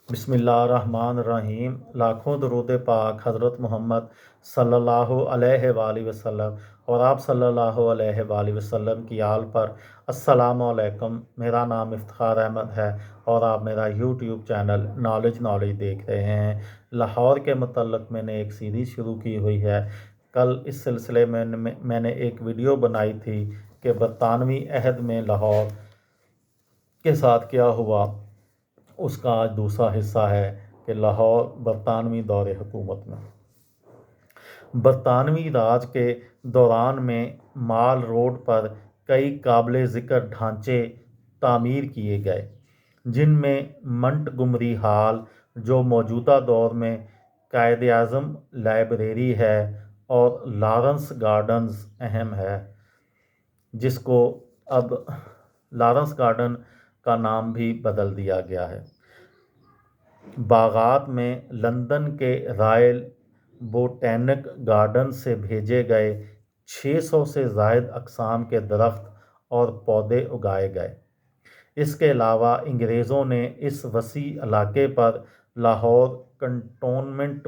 बिस्मिल्लाहिर्रहमानिर्रहीम। लाखों दरूद पाक हज़रत मोहम्मद सल्लल्लाहु अलैहि वसल्लम और आप सल्लल्लाहु अलैहि वसल्लम की आल पर। अस्सलामु अलैकुम। मेरा नाम इफ्तिखार अहमद है और आप मेरा यूट्यूब चैनल नॉलेज देख रहे हैं। लाहौर के मतलब मैंने एक सीरीज़ शुरू की हुई है। कल इस सिलसिले में मैंने एक वीडियो बनाई थी कि बरतानवी अहद में लाहौर के साथ क्या हुआ। उसका आज दूसरा हिस्सा है कि लाहौर बरतानवी दौरे हुकूमत में। बरतानवी राज के दौरान में माल रोड पर कई काबिल ज़िक्र ढांचे तामीर किए गए, जिनमें मंटगुमरी हॉल जो मौजूदा दौर में कायद-ए-आज़म लाइब्रेरी है और लॉरेंस गार्डन्स अहम है, जिसको अब लॉरेंस गार्डन का नाम भी बदल दिया गया है। बागात में लंदन के रॉयल बोटैनिक गार्डन से भेजे गए 600 से ज़ायद अक़साम के दरख्त और पौधे उगाए गए। इसके अलावा अंग्रेज़ों ने इस वसी इलाके पर लाहौर कंटोनमेंट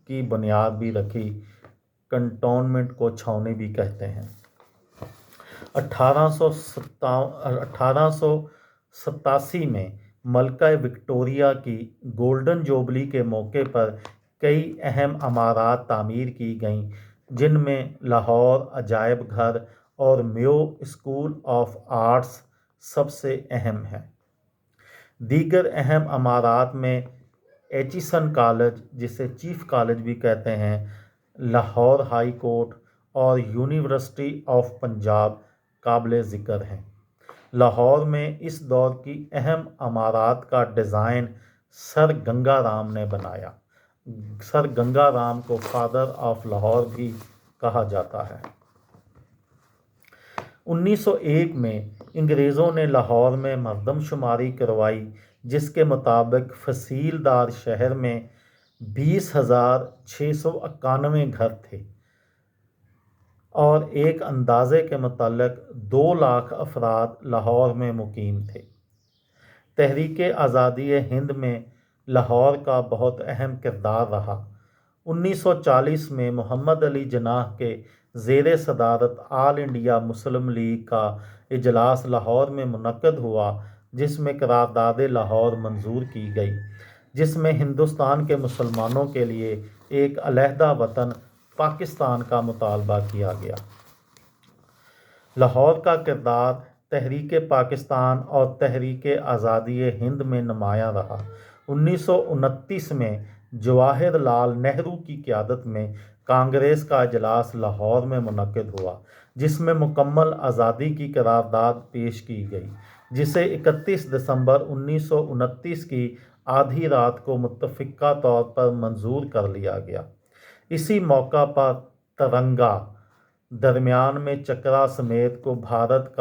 की बुनियाद भी रखी। कंटोनमेंट को छावनी भी कहते हैं। 1887 में मलका विक्टोरिया की गोल्डन जुबली के मौके पर कई अहम इमारत तामीर की गईं, जिनमें लाहौर अजायब घर और मेयो स्कूल ऑफ आर्ट्स सबसे अहम है। दीगर अहम इमारत में एचिसन कॉलेज, जिसे चीफ कॉलेज भी कहते हैं, लाहौर हाई कोर्ट और यूनिवर्सिटी ऑफ पंजाब काबिल ज़िक्र हैं। लाहौर में इस दौर की अहम इमारत का डिज़ाइन सर गंगा राम ने बनाया। सर गंगा राम को फादर ऑफ लाहौर भी कहा जाता है। 1901 में अंग्रेज़ों ने लाहौर में मरदमशुमारी करवाई, जिसके मुताबिक फसीलदार शहर में 20,691 घर थे और एक अंदाज़े के मुताबिक 2 लाख अफराद लाहौर में मुकीम थे। तहरीक आज़ादी हिंद में लाहौर का बहुत अहम किरदार रहा। 1940 में मोहम्मद अली जिन्नाह के ज़ेर सदारत ऑल इंडिया मुस्लिम लीग का इजलास लाहौर में मुनक्कद हुआ, जिसमें करारदाद लाहौर मंजूर की गई, जिसमें हिंदुस्तान के मुसलमानों के लिए एक अलहदा वतन पाकिस्तान का मुतालबा किया गया। लाहौर का किरदार तहरीक पाकिस्तान और तहरीक आज़ादी हिंद में नुमायां रहा। 1929 में जवाहर लाल नेहरू की क़यादत में कांग्रेस का इजलास लाहौर में मुनक्किद हुआ, जिसमें मुकम्मल आज़ादी की करारदाद पेश की गई, जिसे 31 दिसंबर 1929 की आधी रात को मुत्तफ़िक़ा तौर पर मंजूर कर लिया गया। इसी मौका पर तिरंगा दरमियान में चक्रा समेत को भारत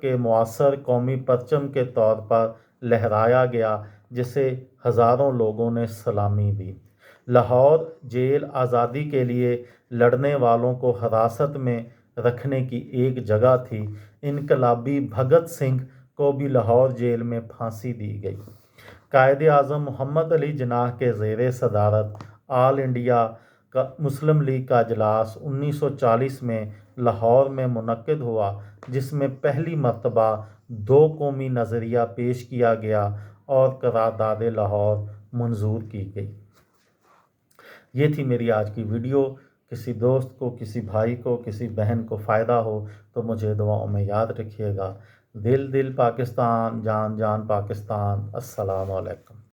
के मुआसर कौमी परचम के तौर पर लहराया गया, जिसे हज़ारों लोगों ने सलामी दी। लाहौर जेल आज़ादी के लिए लड़ने वालों को हिरासत में रखने की एक जगह थी। इनकलाबी भगत सिंह को भी लाहौर जेल में फांसी दी गई। कायद-ए-आज़म मोहम्मद अली जिन्नाह के ज़ेर सदारत ऑल इंडिया मुस्लिम लीग का इजलास 1940 में लाहौर में मुनक्किद हुआ, जिसमें पहली मरतबा 2 कौमी नज़रिया पेश किया गया और करारदाद लाहौर मंजूर की गई। ये थी मेरी आज की वीडियो। किसी दोस्त को, किसी भाई को, किसी बहन को फ़ायदा हो तो मुझे दुआओं में याद रखिएगा। दिल दिल पाकिस्तान, जान जान पाकिस्तान। अस्सलामु अलैकुम।